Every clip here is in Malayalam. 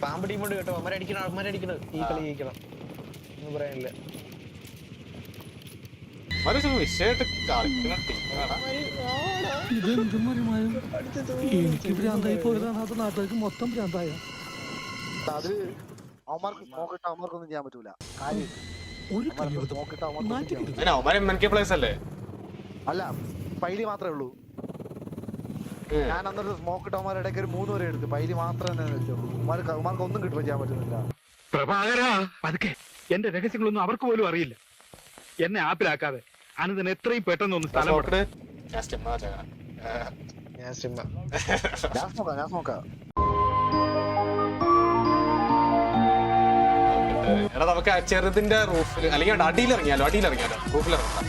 പാമ്പ് ടീമുണ്ട് കേട്ടോ. അമ്മരടിക്കണം ഈ കളി ജയിക്കണം എന്ന് പറയാനില്ല. എനിക്ക് ഭ്രാന്തായി പോയതാണ്, അത് നാട്ടുകാർക്ക് മൊത്തം ഭ്രാന്തായ. അത് അവന്മാർക്ക് നോക്കിട്ട് അവന്മാർക്കൊന്നും ചെയ്യാൻ പറ്റൂല. അല്ല പൈലി മാത്രമേ ഉള്ളൂ. ഞാൻ അന്നത്തെ സ്മോക്ക് ഇട്ട് അവന്മാരുടെ ഇടയ്ക്ക് ഒരു 3 വരെ എടുത്ത് പൈലി മാത്രമേ വെച്ചുള്ളൂ. അവന്മാർക്ക് ഒന്നും കിട്ടുമ്പോൾ ചെയ്യാൻ പറ്റുന്നില്ല. പ്രഭാകരാ പതുക്കെ, എന്റെ രഹസ്യങ്ങളൊന്നും അവർക്ക് പോലും അറിയില്ല. എന്നെ ആപ്പിലാക്കാതെ അനന്തൻ എത്രയും പെട്ടെന്ന് ഒന്ന് സ്ഥലം ഞാൻ നോക്കാം. എടാ നമുക്ക് ചെറുതിന്റെ റൂഫിൽ അല്ലെങ്കിൽ അടിയിലിറങ്ങിയാലോ റൂഫിലിറങ്ങാം.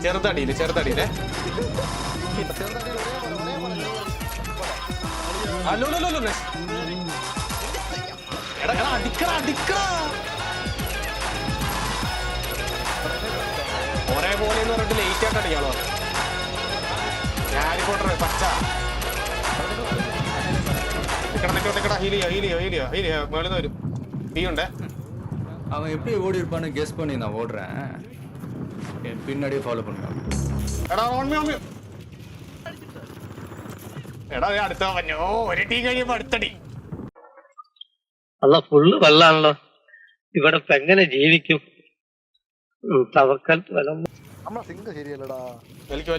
ചെറുതടിയില് ഒരേപോലെ പറഞ്ഞിട്ട് ലേറ്റ് ആയിട്ട് അടിക്കാളോ. ഹാരിപോട്ടർ പച്ച ഹീലിയോ മേളിൽ വരും. തീയുണ്ടേ அவன் எப்படி ஓடி இருப்பான்னு கெஸ் பண்ணி நான் ஓடுறேன். என் பின்னாடியே ஃபாலோ பண்ணுறான். എടാ അടുത്ത പറഞ്ഞു ഒരു ടീ കഴിയുമ്പോ അടുത്തടി. അല്ല ഫുള്ള് വെള്ളാണല്ലോ ഇവിടെ, ഇപ്പൊ എങ്ങനെ ജീവിക്കും? തവക്കൽ വെള്ളം നമ്മളെ സിംഗ് ശരിയല്ലടാ. വലിക്ക്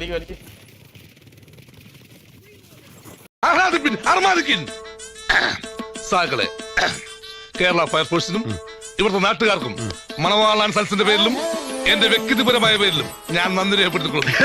സാകളെ കേരള ഫയർഫോഴ്സിനും ഇവിടുത്തെ നാട്ടുകാർക്കും മണവാളാൻ സൽസിന്റെ പേരിലും എന്റെ വ്യക്തിപരമായ പേരിലും ഞാൻ നന്ദി രേഖപ്പെടുത്തിക്കൊള്ളുന്നു.